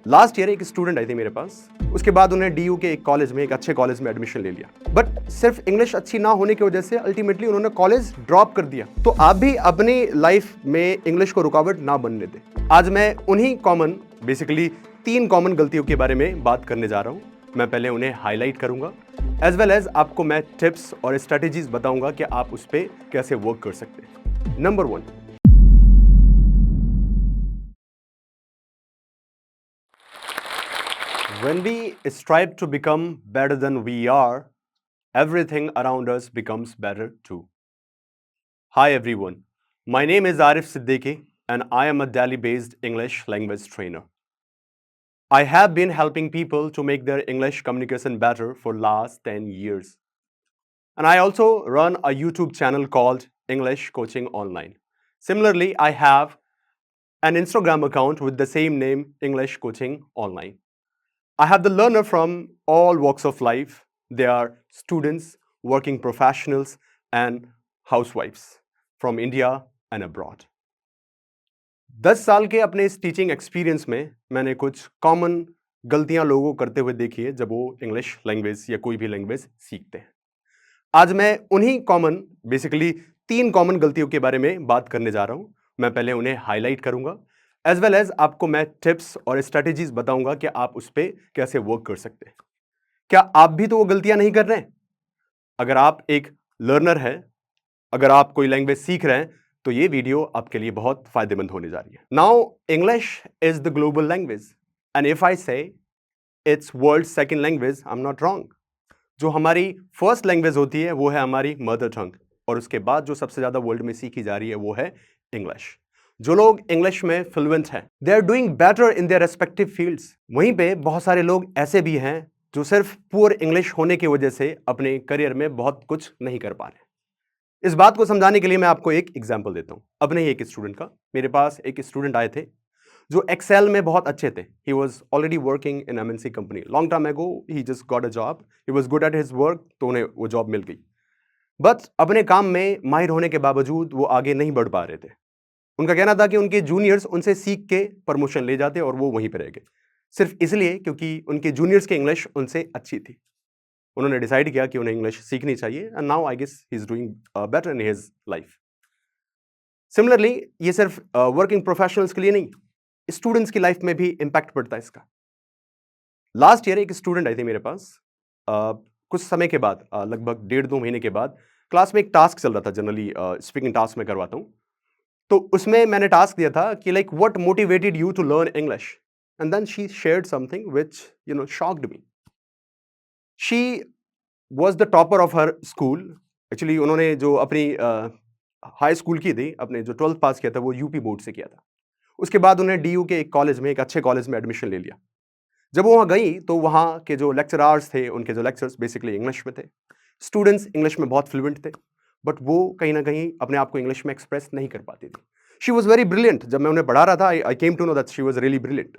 Last year एक student I थी मेरे पास। उसके बाद उन्हें डीयू के एक कॉलेज में, एक अच्छे कॉलेज में एडमिशन ले लिया। बट सिर्फ इंग्लिश अच्छी ना होने की वजह से अल्टीमेटली उन्होंने कॉलेज ड्रॉप कर दिया। तो आप भी अपनी लाइफ में इंग्लिश को रुकावट ना बनने दें। आज मैं उन्हीं कॉमन, बेसिकली 3 कॉमन गलतियों के बारे में बात करने जा रहा हूं। मैं पहले उन्हें हाईलाइट करूंगा, एज वेल एज आपको मैं टिप्स और स्ट्रेटेजीज बताऊंगा कि आप उस पर कैसे वर्क कर सकते हैं। Number 1, when we strive to become better than we are, everything around us becomes better too. Hi everyone, my name is Arif Siddiqui and I am a Delhi-based English language trainer. I have been helping people to make their English communication better for last 10 years. And I also run a YouTube channel called English Coaching Online. Similarly, I have an Instagram account with the same name, English Coaching Online. I have the learner from all walks of life. They are students, working professionals, and housewives from India and abroad. 10 साल के अपने इस teaching experience में मैंने कुछ common गलतियां लोगों को करते हुए देखी है जब वो इंग्लिश लैंग्वेज या कोई भी लैंग्वेज सीखते हैं। आज मैं उन्हीं कॉमन, बेसिकली 3 कॉमन गलतियों के बारे में बात करने जा रहा हूं। मैं पहले उन्हें हाईलाइट करूंगा, एज वेल एज आपको मैं टिप्स और स्ट्रेटेजीज बताऊंगा कि आप उस पर कैसे वर्क कर सकते हैं। क्या आप भी तो वो गलतियां नहीं कर रहे हैं? अगर आप एक लर्नर हैं, अगर आप कोई लैंग्वेज सीख रहे हैं, तो ये वीडियो आपके लिए बहुत फायदेमंद होने जा रही है। Now English is the global language and if I say it's world second language, I am not wrong. जो हमारी फर्स्ट लैंग्वेज होती है वो है हमारी मदर टंग, और उसके बाद जो सबसे ज्यादा वर्ल्ड में सीखी जा रही है वो है इंग्लिश। जो लोग इंग्लिश में फ्लुएंट हैं, they are doing better in their respective fields. वहीं पे बहुत सारे लोग ऐसे भी हैं जो सिर्फ पुअर इंग्लिश होने की वजह से अपने करियर में बहुत कुछ नहीं कर पा रहे। इस बात को समझाने के लिए मैं आपको एक एग्जाम्पल देता हूं, अपने ही एक स्टूडेंट का। मेरे पास एक स्टूडेंट आए थे जो एक्सेल में बहुत अच्छे थे। He was already working in MNC company long time ago. He just got a job, he was good at his work, तो उन्हें वो जॉब मिल गई। बट अपने काम में माहिर होने के बावजूद वो आगे नहीं बढ़ पा रहे थे। उनका कहना था कि उनके जूनियर्स उनसे सीख के प्रमोशन ले जाते और वो वहीं पर रह गए, सिर्फ इसलिए क्योंकि उनके जूनियर्स की इंग्लिश उनसे अच्छी थी। उन्होंने डिसाइड किया कि उन्हें इंग्लिश सीखनी चाहिए, and now I guess he is doing better in his life. Similarly ये सिर्फ वर्किंग प्रोफेशनल्स के लिए नहीं, स्टूडेंट्स की लाइफ में भी इंपैक्ट पड़ता है इसका। लास्ट ईयर एक स्टूडेंट आई थी मेरे पास। कुछ समय के बाद, लगभग 1.5-2 महीने के बाद, क्लास में एक टास्क चल रहा था। जनरली स्पीकिंग टास्क में करवाता हूँ, तो उसमें मैंने टास्क दिया था कि like what motivated you to learn English, and then she shared something which shocked me. She was the topper of her school. Actually उन्होंने जो अपनी हाई स्कूल की थी, अपने जो 12th पास किया था वो यूपी बोर्ड से किया था। उसके बाद उन्हें डीयू के एक कॉलेज में, एक अच्छे कॉलेज में एडमिशन ले लिया। जब वो वहाँ गई तो वहाँ के जो लेक्चरार्स थे, उनके जो लेक्चर्स बेसिकली इंग्लिश में थे। स्टूडेंट्स इंग्लिश में बहुत फ्लुएंट थे, बट वो कहीं ना कहीं अपने आप को इंग्लिश में एक्सप्रेस नहीं कर पाती थी। She was very brilliant. जब मैं उन्हें पढ़ा रहा था, I came to know that she was really brilliant.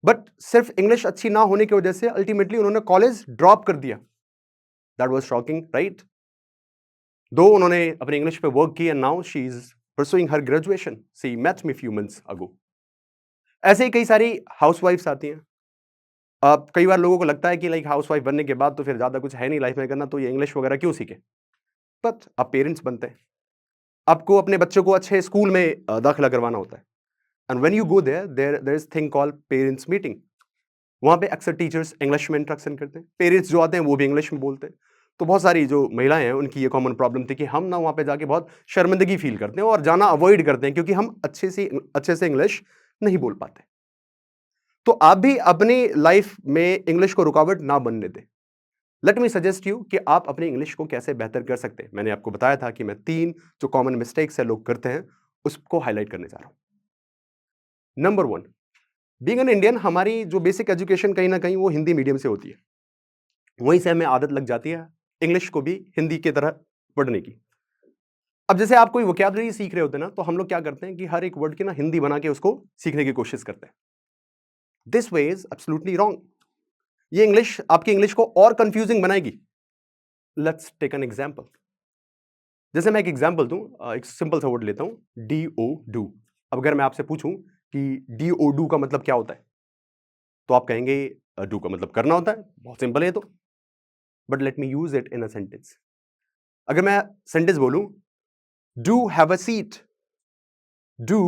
But सिर्फ इंग्लिश अच्छी ना होने की वजह से अल्टीमेटली उन्होंने कॉलेज ड्रॉप कर दिया। That was shocking, right? Though उन्होंने अपने इंग्लिश पे वर्क की, and now she is pursuing her graduation. She met me few months ago. ऐसे ही कई सारी हाउसवाइफ्स आती हैं। अब कई बार लोगों को लगता है कि लाइक हाउसवाइफ बनने के बाद तो फिर ज्यादा कुछ है नहीं लाइफ में करना, तो ये इंग्लिश वगैरह क्यों सीखे? बट आप पेरेंट्स बनते हैं, आपको अपने बच्चों को अच्छे स्कूल में दाखिला करवाना होता है, and when you go there is thing called parents meeting. वहां पे अक्सर टीचर्स इंग्लिश में इंट्रैक्शन करते हैं, पेरेंट्स जो आते हैं वो भी इंग्लिश में बोलते हैं। तो बहुत सारी जो महिलाएं हैं उनकी ये कॉमन प्रॉब्लम थी कि हम ना वहां पे जाके बहुत शर्मिंदगी फील करते हैं और जाना अवॉइड करते हैं क्योंकि हम अच्छे से इंग्लिश नहीं बोल पाते। तो आप भी अपनी लाइफ में इंग्लिश को रुकावट ना बनने दें। लेट मी सजेस्ट यू कि आप अपनी इंग्लिश को कैसे बेहतर कर सकते हैं। मैंने आपको बताया था कि मैं 3 जो कॉमन मिस्टेक्स है लोग करते हैं उसको हाईलाइट करने जा रहा हूं। नंबर 1, बीइंग एन इंडियन, हमारी जो बेसिक एजुकेशन कहीं ना कहीं वो हिंदी मीडियम से होती है। वहीं से हमें आदत लग जाती है इंग्लिश को भी हिंदी की तरह पढ़ने की। अब जैसे आप कोई वोकैबुलरी सीख रहे होते हैं ना, तो हम लोग क्या करते हैं कि हर एक वर्ड की ना हिंदी बना के उसको सीखने की कोशिश करते हैं। This way is absolutely wrong. ये इंग्लिश आपकी इंग्लिश को और कंफ्यूजिंग बनाएगी। Let's take an example. जैसे मैं एक एग्जांपल दूं, एक सिंपल सा वर्ड लेता हूं, डी ओ डू। अब अगर मैं आपसे पूछूं कि डी ओ डू का मतलब क्या होता है, तो आप कहेंगे डू का मतलब करना होता है, बहुत सिंपल है तो। But let me use it in a sentence. अगर मैं सेंटेंस बोलूं do have a seat, do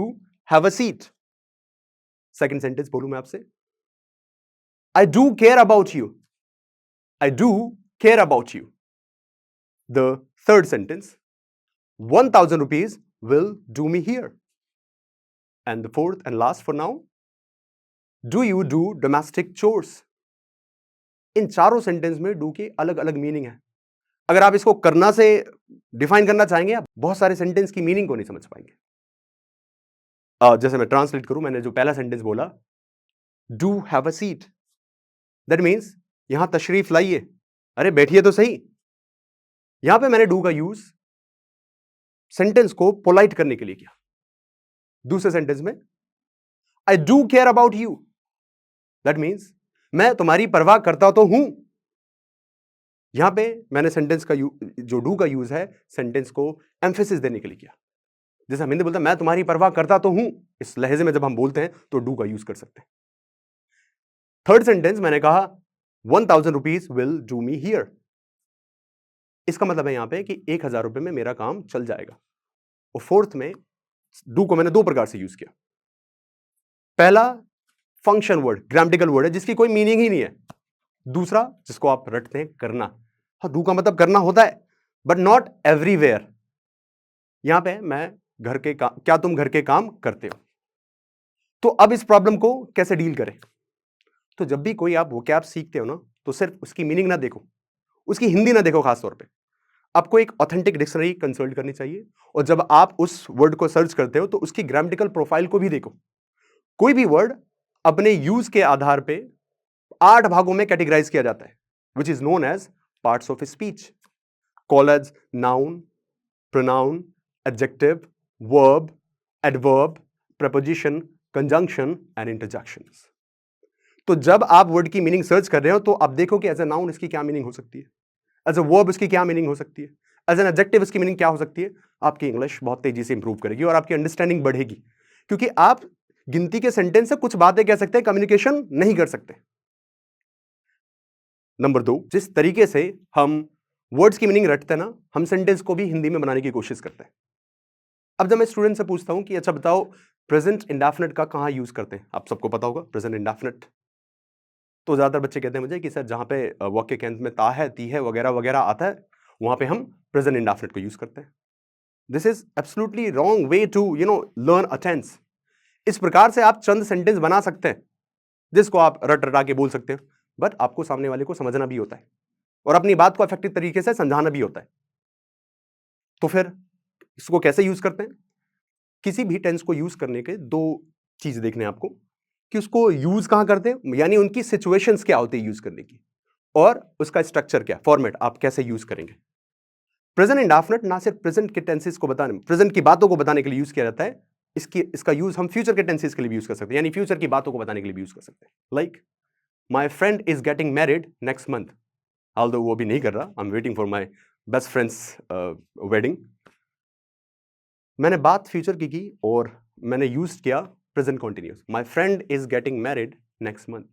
have a seat, second sentence बोलूं मैं आपसे I do care about you, I do care about you. The third sentence 1000 rupees will do me here. And the fourth and last for now, do you do domestic chores? इन चारों sentence में do के अलग अलग meaning है। अगर आप इसको करना से डिफाइन करना चाहेंगे, आप बहुत सारे सेंटेंस की मीनिंग को नहीं समझ पाएंगे। जैसे मैं ट्रांसलेट करूं, मैंने जो पहला सेंटेंस बोला do have a seat, that means यहां तशरीफ लाइए, अरे बैठिए तो सही। यहां पे मैंने डू का यूज सेंटेंस को पोलाइट करने के लिए किया। दूसरे सेंटेंस में I do care about you, that means मैं तुम्हारी परवाह करता तो हूं। यहां पे मैंने सेंटेंस का जो डू का यूज है सेंटेंस को एम्फेसिस देने के लिए किया। जैसे हम हिंदी बोलते हैं मैं तुम्हारी परवाह करता तो हूं, इस लहजे में जब हम बोलते हैं तो डू का यूज कर सकते हैं। थर्ड सेंटेंस मैंने कहा 1000 rupees will do me here, इसका मतलब है यहां पे कि 1000 रुपए में मेरा काम चल जाएगा। और फोर्थ में डू को मैंने दो प्रकार से यूज किया। पहला फंक्शन वर्ड, ग्रामेटिकल वर्ड है जिसकी कोई मीनिंग ही नहीं है। दूसरा जिसको आप रटते हैं करना। हाँ, डू का मतलब करना होता है बट नॉट एवरीवेयर। यहां पे मैं घर के काम, क्या तुम घर के काम करते हो? तो अब इस प्रॉब्लम को कैसे डील करें? तो जब भी कोई आप वोकैब सीखते हो ना, तो सिर्फ उसकी मीनिंग ना देखो, उसकी हिंदी ना देखो। खास तौर पे आपको एक ऑथेंटिक डिक्शनरी कंसल्ट करनी चाहिए, और जब आप उस वर्ड को सर्च करते हो तो उसकी ग्रामेटिकल प्रोफाइल को भी देखो। कोई भी वर्ड अपने यूज के आधार पे 8 भागों में कैटेगराइज किया जाता है, which is known as parts of speech, called as noun, pronoun, adjective, verb, adverb, preposition, conjunction and interjections। तो जब आप वर्ड की मीनिंग सर्च कर रहे हो तो आप देखो कि एज ए नाउन इसकी क्या मीनिंग हो सकती है, एज ए वर्ब इसकी क्या मीनिंग हो सकती है, एज एन एडजेक्टिव इसकी मीनिंग क्या हो सकती है। आपकी इंग्लिश बहुत तेजी से इंप्रूव करेगी और आपकी अंडरस्टैंडिंग बढ़ेगी, क्योंकि आप गिनती के सेंटेंस से कुछ बातें कह सकते हैं, कम्युनिकेशन नहीं कर सकते। नंबर 2, जिस तरीके से हम वर्ड्स की मीनिंग रटते हैं ना, हम सेंटेंस को भी हिंदी में बनाने की कोशिश करते हैं। अब जब मैं स्टूडेंट से पूछता हूं कि अच्छा बताओ प्रेजेंट इंडेफिनिट का कहां यूज करते हैं, आप सबको पता होगा प्रेजेंट इंडेफिनिट। तो ज्यादातर बच्चे कहते हैं मुझे कि सर जहां पे वाक्य के अंत में ता है, ती है वगैरह वगैरह आता है, वहां पे हम प्रेजेंट इंडेफिनिट को यूज करते हैं। This is absolutely wrong way to learn a tense. इस प्रकार से आप चंद सेंटेंस बना सकते हैं जिसको आप रट रटा के बोल सकते हो, बट आपको सामने वाले को समझना भी होता है और अपनी बात को इफेक्टिव तरीके से समझाना भी होता है। तो फिर इसको कैसे यूज करते हैं? किसी भी टेंस को यूज करने के दो चीज देखने हैं आपको, कि उसको यूज कहां करते हैं, यानी उनकी सिचुएशंस क्या होती है यूज करने की, और उसका स्ट्रक्चर क्या, फॉर्मेट आप कैसे यूज करेंगे। प्रेजेंट इंडेफिनिट ना सिर्फ प्रेजेंट के टेंसेस को बताने, प्रेजेंट की बातों को बताने के लिए यूज किया जाता है, इसका यूज हम फ्यूचर के टेंसेस के लिए भी यूज कर सकते हैं, यानी फ्यूचर की बातों को बताने के लिए भी यूज कर सकते हैं। Like my friend is getting married next month, although वो भी नहीं कर रहा, I am waiting for my best friend's wedding. मैंने बात फ्यूचर की और मैंने यूज किया present continuous, my friend is getting married next month.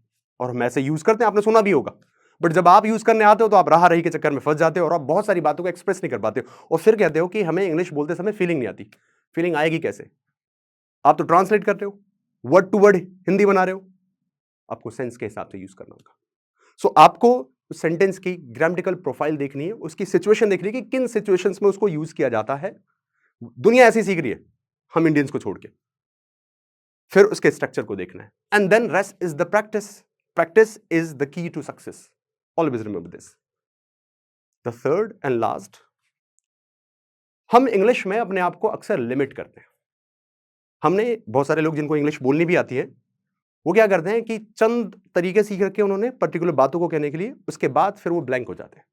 और हम ऐसे यूज करते हैं, आपने सुना भी होगा, बट जब आप यूज करने आते हो तो आप राह रही के चक्कर में फंस जाते हो और आप बहुत सारी बातों को एक्सप्रेस नहीं कर पाते हो, और फिर कहते हो कि हमें इंग्लिश बोलते समय फीलिंग नहीं आती। फीलिंग आएगी कैसे? आप तो ट्रांसलेट कर रहे हो, वर्ड टू वर्ड हिंदी बना रहे हो, आपको सेंस के हिसाब से यूज करना होगा। सो आपको सेंटेंस की ग्रामेटिकल प्रोफाइल देखनी है, उसकी सिचुएशन देखनी है कि किन सिचुएशंस में उसको यूज किया जाता है। दुनिया ऐसी सीख रही है, हम इंडियंस को छोड़ के। फिर उसके स्ट्रक्चर को देखना है, and then rest is the practice. Practice is the key to success, always remember this. The third and last, हम इंग्लिश में अपने आप को अक्सर लिमिट करते हैं। हमने बहुत सारे लोग जिनको इंग्लिश बोलनी भी आती है, वो क्या करते हैं कि चंद तरीके सीख रखे उन्होंने पर्टिकुलर बातों को कहने के लिए, उसके बाद फिर वो ब्लैंक हो जाते हैं।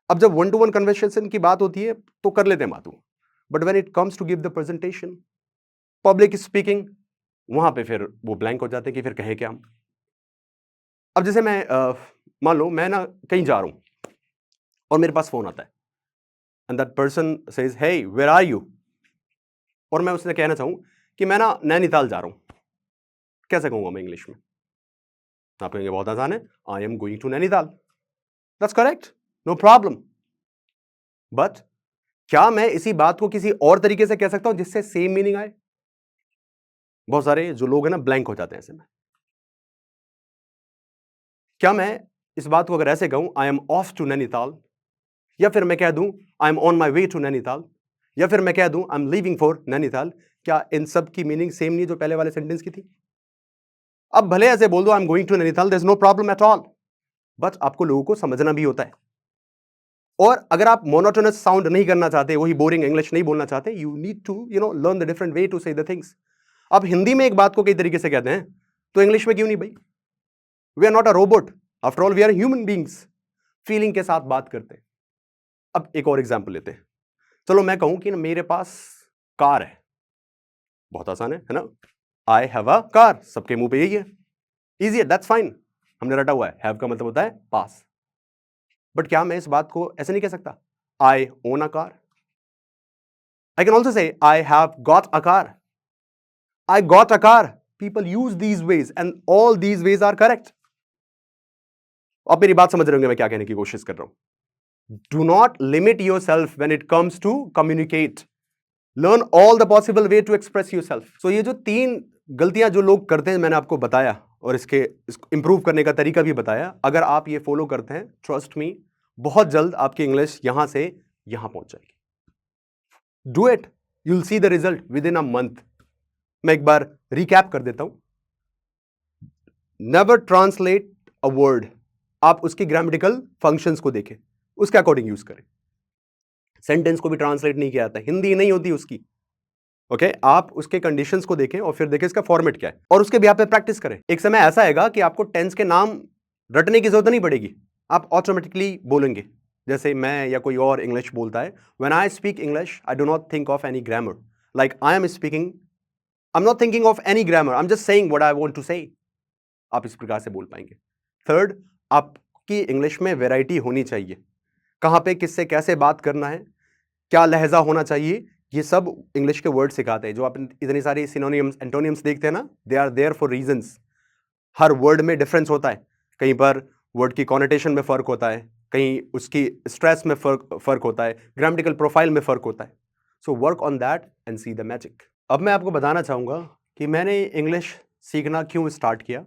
अब जब 1-to-1 कन्वर्सेशन की बात होती है तो कर लेते हैं बातों, but when it comes to give the presentation, public speaking, वहां पे फिर वो ब्लैंक हो जाते हैं कि फिर कहें क्या हम। अब जैसे मैं मान लो मैं ना कहीं जा रहा हूं और मेरे पास फोन आता है, and that person says hey where are you, और मैं उससे कहना चाहूं कि मैं ना नैनीताल जा रहा हूं, कैसे कहूंगा मैं इंग्लिश में? आप कहेंगे बहुत आसान है, I am going to Nainital, that's correct, no problem. But क्या मैं इसी बात को किसी और तरीके से कह सकता हूं जिससे सेम मीनिंग आए? बहुत सारे जो लोग हैं ना ब्लैंक हो जाते हैं ऐसे में। क्या मैं इस बात को अगर ऐसे कहूं, I am off to Nainital, या फिर मैं कह दूं I am on my way to Nainital, या फिर मैं कह दूं I am leaving for Nainital, क्या इन सब की मीनिंग सेम नहीं जो पहले वाले सेंटेंस की थी? अब भले ऐसे बोल दो I am going to Nainital, there is no problem at all, but आपको लोगों को समझना भी होता है। और अगर आप मोनोटोनस साउंड नहीं करना चाहते, वही बोरिंग इंग्लिश नहीं बोलना चाहते, you need to learn the different way to say the things. आप हिंदी में एक बात को कई तरीके से कहते हैं, तो इंग्लिश में क्यों नहीं भाई? We are not a robot, after all we are human beings, feeling के साथ बात करते हैं। अब एक और एग्जाम्पल लेते हैं। चलो मैं कहूं कि ना मेरे पास कार है, बहुत आसान है ना? आई हैव अ कार, सबके मुंह पे यही है, इजी है, दैट्स फाइन, हमने रटा हुआ है। हैव का मतलब होता है पास। बट क्या मैं इस बात को ऐसे नहीं कह सकता, I own a car? I can also say I have got a car, I got a car. People use these ways and all these ways are correct. आप मेरी बात समझ रहे होंगे मैं क्या कहने की कोशिश कर रहा हूं। Do not limit yourself when it comes to communicate, learn all the possible way to express yourself. So ये जो 3 गलतियां जो लोग करते हैं मैंने आपको बताया, और इसके इंप्रूव करने का तरीका भी बताया। अगर आप ये फॉलो करते हैं, ट्रस्ट मी, बहुत जल्द आपकी इंग्लिश यहां से यहां पहुंच जाएगी। Do it, you will see the result with in a month. मैं एक बार रिकैप कर देता हूं। नेवर ट्रांसलेट अ वर्ड, आप उसकी ग्रामेटिकल फंक्शंस को देखें, उसके अकॉर्डिंग यूज करें। सेंटेंस को भी ट्रांसलेट नहीं किया जाता, हिंदी नहीं होती उसकी, ओके आप उसके कंडीशंस को देखें और फिर देखें इसका फॉर्मेट क्या है, और उसके भी आप पे प्रैक्टिस करें। एक समय ऐसा आएगा कि आपको टेंस के नाम रटने की जरूरत नहीं पड़ेगी, आप ऑटोमेटिकली बोलेंगे। जैसे मैं या कोई और इंग्लिश बोलता है, when I speak English I do not think of any grammar, like I am speaking, I am not thinking of any grammar, I am just saying what I want to say. आप इस प्रकार से बोल पाएंगे। Third, आपकी English में variety होनी चाहिए, कहां पे किससे कैसे बात करना है, क्या लहजा होना चाहिए, ये सब इंग्लिश के वर्ड सिखाते हैं। जो आप इतनी सारी सिनोनिम्स एंटोनिम्स देखते हैं ना, they are there for reasons. हर वर्ड में डिफरेंस होता है, कहीं पर वर्ड की कॉनोटेशन में फर्क होता है, कहीं उसकी स्ट्रेस में फर्क होता है, ग्रामेटिकल प्रोफाइल में फर्क होता है। So work on that and see the magic. अब मैं आपको बताना चाहूंगा कि मैंने इंग्लिश सीखना क्यों स्टार्ट किया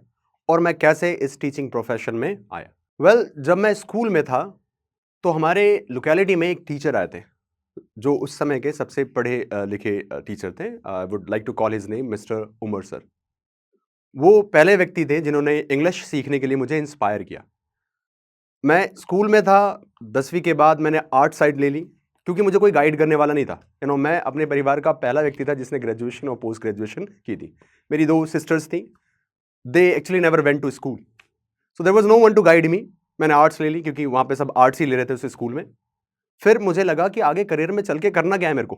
और मैं कैसे इस टीचिंग प्रोफेशन में आया। वेल, जब मैं स्कूल में था तो हमारे लोकेलिटी में एक टीचर आए थे, जो उस समय के सबसे पढ़े लिखे टीचर थे। I would like to call his name mister Umar sir. वो पहले व्यक्ति थे जिन्होंने इंग्लिश सीखने के लिए मुझे इंस्पायर किया। मैं स्कूल में था, 10वीं के बाद मैंने आर्ट साइड ले ली, क्योंकि मुझे कोई गाइड करने वाला नहीं था। मैं अपने परिवार का पहला व्यक्ति था जिसने ग्रेजुएशन और पोस्ट ग्रेजुएशन की थी। मेरी 2 सिस्टर्स थी, they actually never went to school, so there was no one to guide me. मैंने आर्ट्स ले ली क्योंकि वहाँ पे सब आर्ट्स ही ले रहे थे उस स्कूल में। फिर मुझे लगा कि आगे करियर में चल के करना क्या है मेरे को।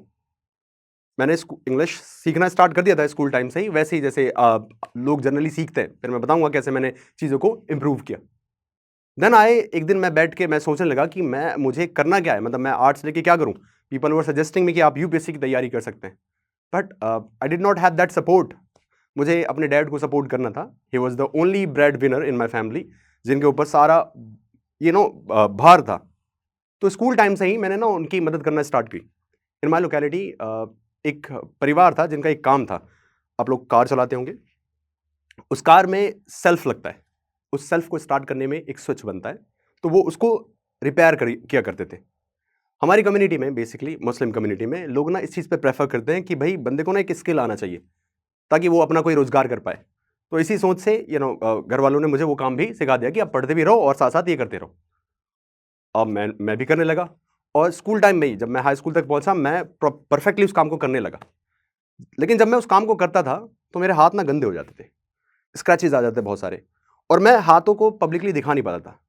मैंने इंग्लिश सीखना स्टार्ट कर दिया था स्कूल टाइम से ही, वैसे ही जैसे लोग जनरली सीखते हैं। फिर मैं बताऊंगा कैसे मैंने चीज़ों को इम्प्रूव किया। देन आए एक दिन मैं बैठ के मैं सोचने लगा कि मुझे करना क्या है, मतलब मैं आर्ट्स लेके क्या करूं। पीपल वर सजेस्टिंग मी कि आप यूपीएससी की तैयारी कर सकते हैं, but I did not have that support. मुझे अपने डैड को सपोर्ट करना था। He was the only bread winner in my family, जिनके ऊपर सारा भार था। तो स्कूल टाइम से ही मैंने ना उनकी मदद करना स्टार्ट की। इन माई लोकेलिटी एक परिवार था जिनका एक काम था, आप लोग कार चलाते होंगे, उस कार में सेल्फ लगता है, उस सेल्फ को स्टार्ट करने में एक स्विच बनता है, तो वो उसको रिपेयर किया करते थे। हमारी कम्युनिटी में, बेसिकली मुस्लिम कम्युनिटी में, लोग ना इस चीज़ पे प्रेफर करते हैं कि भाई बंदे को ना एक स्किल आना चाहिए ताकि वो अपना कोई रोजगार कर पाए। तो इसी सोच से घर वालों ने मुझे वो काम भी सिखा दिया कि आप पढ़ते भी रहो और साथ साथ ये करते रहो। अब मैं भी करने लगा, और स्कूल टाइम में ही जब मैं हाई स्कूल तक पहुंचा मैं परफेक्टली उस काम को करने लगा। लेकिन जब मैं उस काम को करता था तो मेरे हाथ ना गंदे हो जाते थे, स्क्रैचेस आ जाते बहुत सारे, और मैं हाथों को पब्लिकली दिखा नहीं पाता था।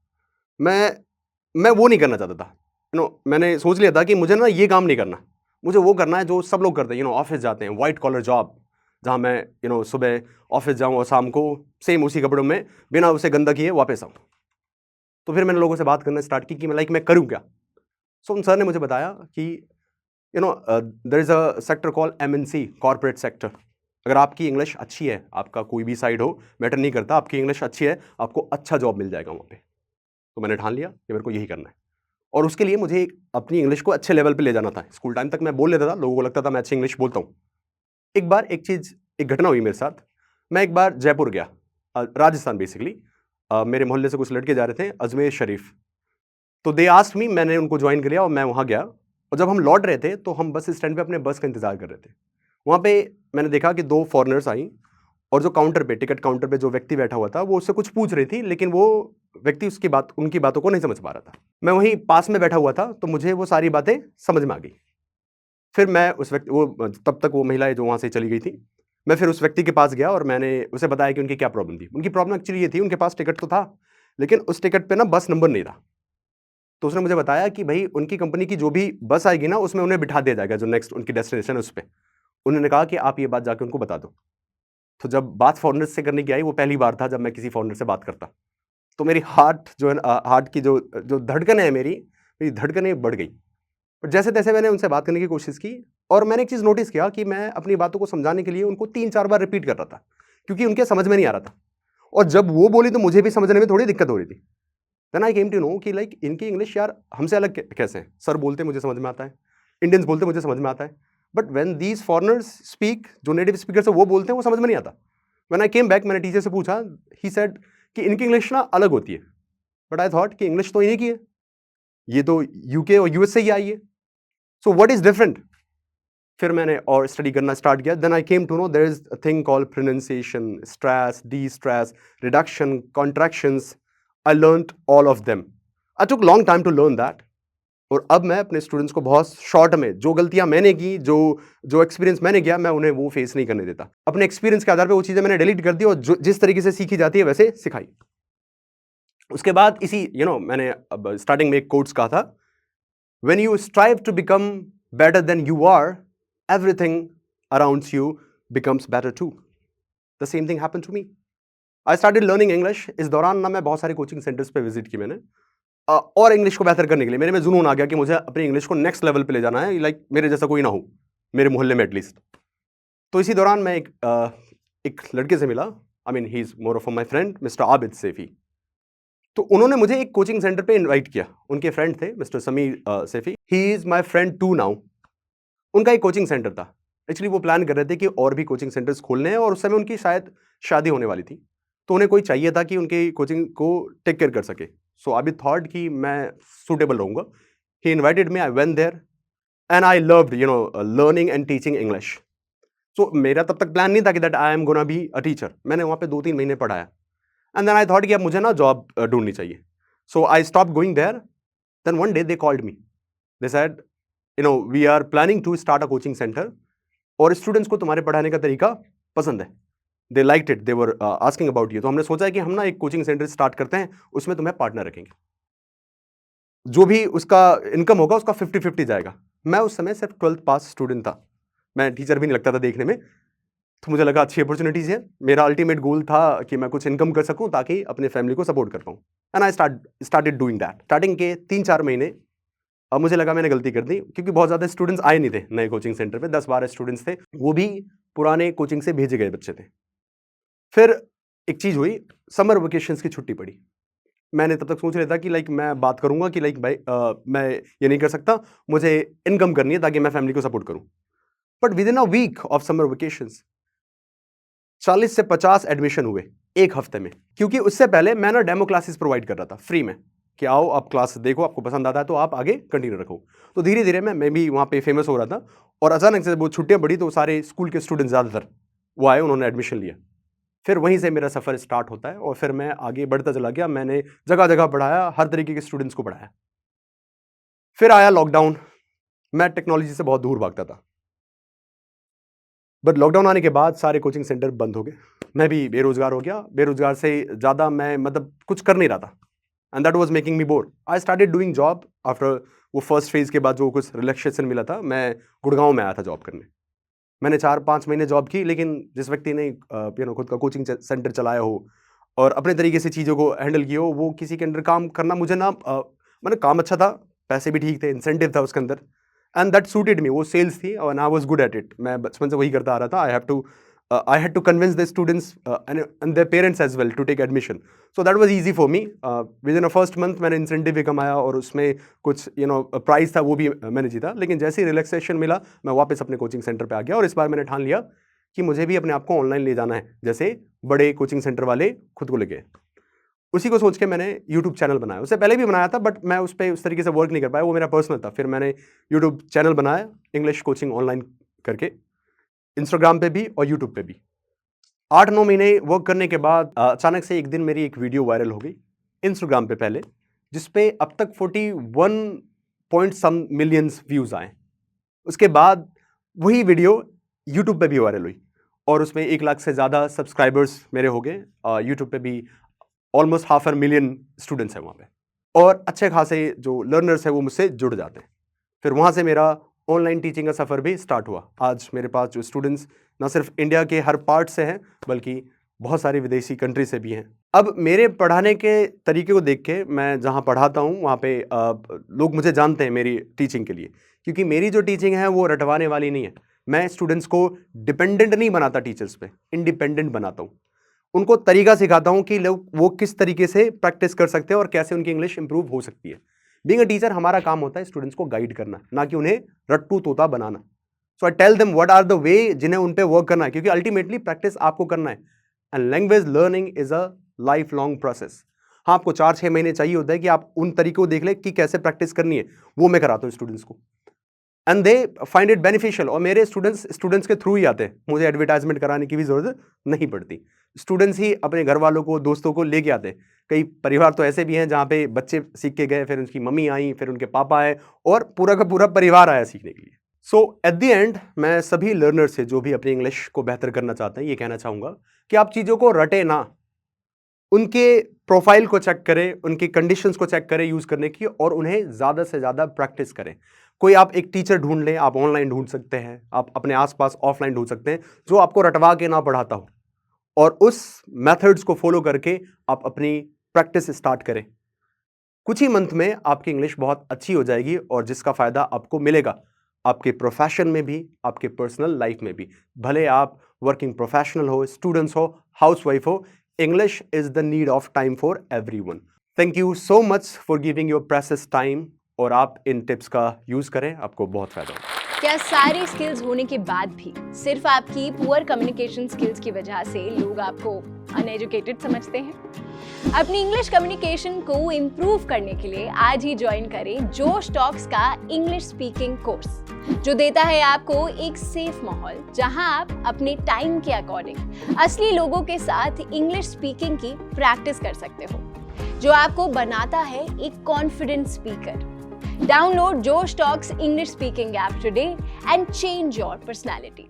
मैं वो नहीं करना चाहता था। मैंने सोच लिया था कि मुझे ना ये काम नहीं करना, मुझे वो करना है जो सब लोग करते हैं। ऑफिस जाते हैं, वाइट कॉलर जॉब, जहाँ मैं सुबह ऑफिस जाऊँ और शाम को सेम उसी कपड़ों में बिना उसे गंदा किए वापस आऊँ। तो फिर मैंने लोगों से बात करना स्टार्ट की कि मैं करूँ क्या। सो उन सर ने मुझे बताया कि there is a sector called MNC, corporate sector. अगर आपकी इंग्लिश अच्छी है, आपका कोई भी साइड हो, मैटर नहीं करता, आपकी इंग्लिश अच्छी है, आपको अच्छा जॉब मिल जाएगा वहाँ पे। तो मैंने ठान लिया कि मेरे को यही करना है और उसके लिए मुझे अपनी इंग्लिश को अच्छे लेवल पे ले जाना था। स्कूल टाइम तक मैं बोल लेता था, लोगों को लगता था मैं अच्छी इंग्लिश बोलता हूँ। एक बार एक घटना हुई मेरे साथ। मैं एक बार जयपुर गया, राजस्थान बेसिकली। मेरे मोहल्ले से कुछ लड़के जा रहे थे अजमेर शरीफ। तो दे आस्क्ड मी, मैंने उनको ज्वाइन कर लिया और मैं वहाँ गया। और जब हम लौट रहे थे तो हम बस स्टैंड पे अपने बस का इंतजार कर रहे थे। वहाँ पे मैंने देखा कि 2 फॉरेनर्स आई और जो काउंटर पे, टिकट काउंटर पे जो व्यक्ति बैठा हुआ था, वो उससे कुछ पूछ रही थी, लेकिन वो व्यक्ति उनकी बातों को नहीं समझ पा रहा था। मैं वहीं पास में बैठा हुआ था, तो मुझे वो सारी बातें समझ में आ गई। फिर मैं उस व्यक्ति वो तब तक वो महिला जो वहाँ से चली गई थी, मैं फिर उस व्यक्ति के पास गया और मैंने उसे बताया कि उनकी क्या प्रॉब्लम थी। उनकी प्रॉब्लम एक्चुअली ये थी, उनके पास टिकट तो था, लेकिन उस टिकट पे ना बस नंबर नहीं था। तो उसने मुझे बताया कि भई उनकी कंपनी की जो भी बस आएगी ना, उसमें उन्हें बिठा दिया जाएगा, जो नेक्स्ट उनकी डेस्टिनेशन है उस पे। उन्होंने कहा कि आप ये बात जाके उनको बता दो। तो जब बात फॉरेनर्स से करने की आई, वो पहली बार था जब मैं किसी फॉरेनर से बात करता। तो मेरी हार्ट जो है हार्ट की जो जो धड़कन है मेरी धड़कनें बढ़ गई। पर जैसे-तैसे मैंने उनसे बात करने की कोशिश की और मैंने एक चीज़ नोटिस किया कि मैं अपनी बातों को समझाने के लिए उनको 3-4 बार रिपीट कर रहा था, क्योंकि उनके समझ में नहीं आ रहा था। और जब वो बोली तो मुझे भी समझने में थोड़ी दिक्कत हो रही थी। Then I came to know कि लाइक इनकी इंग्लिश यार हमसे अलग कैसे है। सर बोलते मुझे समझ में आता है, इंडियंस बोलते मुझे समझ में आता है, but when these foreigners speak, जो नेटिव स्पीकर्स है वो बोलते हैं, वो समझ में नहीं आता। व्हेन आई केम बैक, मैंने टीचर से पूछा, ही सेड कि इनकी इंग्लिश ना अलग होती है। बट आई थॉट कि इंग्लिश तो इन्हीं की है, ये तो यूके और यूएस से ही आई है, सो व्हाट इज डिफरेंट? फिर मैंने और स्टडी करना स्टार्ट किया। Then I came to know there is a thing called pronunciation, stress, de stress, reduction, contractions. I learned all of them. I took long time to learn that. और अब मैं अपने students को बहुत short में, जो गलतियां मैंने की, जो जो एक्सपीरियंस मैंने किया, मैं उन्हें वो फेस नहीं करने देता। अपने एक्सपीरियंस के आधार पे वो चीजें मैंने डिलीट कर दी और जिस तरीके से सीखी जाती है वैसे सिखाई। उसके बाद इसी मैंने अब स्टार्टिंग में एक कोट्स कहा था, when you strive to become better than you are, everything around you becomes better too. The same thing happened to me. I started learning English. इस दौरान ना मैं बहुत सारे कोचिंग सेंटर्स पे विजिट की मैंने, और इंग्लिश को बेहतर करने के लिए मेरे में जुनून आ गया कि मुझे अपनी इंग्लिश को नेक्स्ट लेवल पे ले जाना है, लाइक मेरे जैसा कोई ना हो मेरे मोहल्ले में एटलीस्ट। तो इसी दौरान मैं एक लड़के से मिला। I mean he is more of my friend, mister Abid Saifee. तो उन्होंने मुझे एक कोचिंग सेंटर पे इनवाइट किया। उनके फ्रेंड थे mister Sameer Saifi, he is my friend too now. उनका एक कोचिंग सेंटर था। एक्चुअली वो प्लान कर रहे थे कि और भी कोचिंग सेंटर्स खोलने हैं और उस समय उनकी शायद शादी होने वाली थी, तो उन्हें कोई चाहिए था कि उनकी कोचिंग को टेक केयर कर सके। सो आई थॉट कि मैं सूटेबल रहूंगा। He invited me, I went there and I loved learning and teaching English. So मेरा तब तक प्लान नहीं था कि that I am gonna be a teacher. मैंने वहाँ पे 2-3 महीने पढ़ाया एंड देन आई थॉट कि अब मुझे ना जॉब ढूंढनी चाहिए। So I stop going there. Then one day they called me, they said we are planning to start a coaching centre और स्टूडेंट्स को तुम्हारे पढ़ाने का तरीका पसंद है, they liked it, they were asking about you. तो हमने सोचा है कि हम ना एक कोचिंग सेंटर स्टार्ट करते हैं, उसमें तुम्हें पार्टनर रखेंगे, जो भी उसका इनकम होगा उसका 50-50 जाएगा। मैं उस समय सिर्फ 12th पास स्टूडेंट था, मैं टीचर भी नहीं लगता था देखने में। तो मुझे लगा अच्छी अपॉर्चुनिटीज है। मेरा अल्टीमेट गोल था कि मैं कुछ इनकम कर सकूं ताकि अपने फैमिली को सपोर्ट कर पाऊं, and I started doing that. Starting के 3-4 महीने अब मुझे लगा मैंने गलती कर दी, क्योंकि बहुत ज़्यादा स्टूडेंट्स आए नहीं थे नए कोचिंग सेंटर पे। 10-12 स्टूडेंट्स थे, वो भी पुराने कोचिंग से भेजे गए बच्चे थे। फिर एक चीज़ हुई, समर वेकेशंस की छुट्टी पड़ी। मैंने तब तक सोच रहा था कि लाइक मैं बात करूंगा कि लाइक भाई मैं ये नहीं कर सकता, मुझे इनकम करनी है ताकि मैं फैमिली को सपोर्ट करूं। But within a week of summer vacations 40 से 50 एडमिशन हुए एक हफ्ते में, क्योंकि उससे पहले मैं ना डेमो क्लासेस प्रोवाइड कर रहा था फ्री में कि आओ आप क्लास देखो, आपको पसंद आता है तो आप आगे कंटिन्यू रखो। तो धीरे धीरे मैं भी वहाँ पे फेमस हो रहा था और अचानक से वो छुट्टियाँ बढ़ी तो सारे स्कूल के स्टूडेंट ज़्यादातर वो आए, उन्होंने एडमिशन लिया। फिर वहीं से मेरा सफ़र स्टार्ट होता है और फिर मैं आगे बढ़ता चला गया। मैंने जगह जगह पढ़ाया, हर तरीके के स्टूडेंट्स को पढ़ाया। फिर आया लॉकडाउन। मैं टेक्नोलॉजी से बहुत दूर भागता था, बट लॉकडाउन आने के बाद सारे कोचिंग सेंटर बंद हो गए। मैं भी बेरोजगार हो गया। बेरोजगार से ज़्यादा मैं मतलब कुछ कर नहीं रहा था, and that was making me bore. I started doing job after वो फर्स्ट फेज के बाद जो कुछ रिलैक्सेशन मिला था। मैं गुड़गांव में आया था जॉब करने। मैंने 4-5 महीने जॉब की, लेकिन जिस व्यक्ति ने खुद का कोचिंग सेंटर चलाया हो और अपने तरीके से चीज़ों को हैंडल किया हो, वो किसी के अंडर काम करना मुझे ना मतलब काम अच्छा था, पैसे भी ठीक थे, इंसेंटिव था उसके अंदर, एंड दैट सूटेड मी। वो सेल्स थी और I was good at it. मैं बचपन से वही करता आ रहा था। I have to I had to convince the students and their parents as well to take admission. So that was easy for me. Within a first month मैंने incentive भी कमाया और उसमें कुछ प्राइस था वो भी मैंने जीता. लेकिन जैसे ही रिलैक्सेशन मिला मैं वापस अपने कोचिंग सेंटर पे आ गया और इस बार मैंने ठान लिया कि मुझे भी अपने आप को ऑनलाइन ले जाना है जैसे बड़े कोचिंग सेंटर वाले खुद को लेके. उसी को सोच के मैंने यूट्यूब चैनल बनाया. उससे पहले भी बनाया था बट मैं उस पर उस तरीके से वर्क नहीं कर पाया, वो मेरा पर्सनल था. फिर मैंने यूट्यूब चैनल बनाया इंग्लिश कोचिंग ऑनलाइन करके, इंस्टाग्राम पे भी और यूट्यूब पे भी. 8-9 महीने वर्क करने के बाद अचानक से एक दिन मेरी एक वीडियो वायरल हो गई इंस्टाग्राम पे पहले, जिसपे अब तक 41 पॉइंट सम मिलियंस व्यूज आए. उसके बाद वही वीडियो यूट्यूब पे भी वायरल हुई और उसमें 1 लाख से ज़्यादा सब्सक्राइबर्स मेरे हो गए. यूट्यूब पे भी ऑलमोस्ट 500,000 स्टूडेंट्स हैं वहाँ पे और अच्छे खासे जो लर्नर्स हैं वो मुझसे जुड़ जाते हैं. फिर वहाँ से मेरा ऑनलाइन टीचिंग का सफ़र भी स्टार्ट हुआ. आज मेरे पास जो स्टूडेंट्स ना सिर्फ इंडिया के हर पार्ट से हैं बल्कि बहुत सारी विदेशी कंट्री से भी हैं. अब मेरे पढ़ाने के तरीके को देख के मैं जहाँ पढ़ाता हूँ वहाँ पे लोग मुझे जानते हैं मेरी टीचिंग के लिए, क्योंकि मेरी जो टीचिंग है वो रटवाने वाली नहीं है. मैं स्टूडेंट्स को डिपेंडेंट नहीं बनाता टीचर्स पे, इंडिपेंडेंट बनाता हूँ. उनको तरीका सिखाता हूँ कि लोग वो किस तरीके से प्रैक्टिस कर सकते हैं और कैसे उनकी इंग्लिश इंप्रूव हो सकती है. बीइंग अ टीचर हमारा काम होता है स्टूडेंट्स को गाइड करना, ना कि उन्हें रट्टू तोता बनाना. So I tell them what are the way जिन्हें उन पे वर्क करना है, क्योंकि अल्टीमेटली प्रैक्टिस आपको करना है and language learning is a life long process. हाँ, आपको 4-6 महीने चाहिए होता है कि आप उन तरीकों को देख ले कि कैसे प्रैक्टिस करनी है, वो मैं कराता हूँ स्टूडेंट्स को and they find it beneficial. और मेरे स्टूडेंट्स के थ्रू ही आते हैं, मुझे एडवर्टाइजमेंट कराने की भी जरूरत नहीं पड़ती. स्टूडेंट्स ही अपने घर वालों को, दोस्तों को लेके आते हैं. कई परिवार तो ऐसे भी हैं जहाँ पे बच्चे सीख के गए, फिर उनकी मम्मी आई, फिर उनके पापा आए और पूरा का पूरा परिवार आया सीखने के लिए. सो एट द एंड मैं सभी लर्नर से जो भी अपनी इंग्लिश को बेहतर करना चाहते हैं ये कहना चाहूँगा कि आप चीज़ों को रटे ना, उनके प्रोफाइल को चेक करें, उनकी कंडीशंस को चेक करें यूज़ करने की और उन्हें ज़्यादा से ज़्यादा प्रैक्टिस करें. कोई आप एक टीचर ढूंढ लें, आप ऑनलाइन ढूंढ सकते हैं, आप अपने आसपास ऑफलाइन ढूंढ सकते हैं जो आपको रटवा के ना पढ़ाता हो और उस मेथड्स को फॉलो करके आप अपनी प्रैक्टिस स्टार्ट करें. कुछ ही मंथ में आपकी इंग्लिश बहुत अच्छी हो जाएगी और जिसका फ़ायदा आपको मिलेगा आपके प्रोफेशन में भी, आपके पर्सनल लाइफ में भी. भले आप वर्किंग प्रोफेशनल हो, स्टूडेंट्स हो, हाउसवाइफ हो, English is the need of time for everyone. Thank you so much for giving your precious time और आप इन टिप्स का यूज़ करें, आपको बहुत फायदा होगा. क्या सारी स्किल्स होने के बाद भी सिर्फ आपकी पुअर कम्युनिकेशन स्किल्स की वजह से लोग आपको अनएजुकेटेड समझते हैं? अपनी इंग्लिश कम्युनिकेशन को इम्प्रूव करने के लिए आज ही ज्वाइन करें जोश टॉक्स का इंग्लिश स्पीकिंग कोर्स, जो देता है आपको एक सेफ माहौल जहां आप अपने टाइम के अकॉर्डिंग असली लोगों के साथ इंग्लिश स्पीकिंग की प्रैक्टिस कर सकते हो, जो आपको बनाता है एक confident speaker. Download Josh Talks English Speaking app today and change your personality.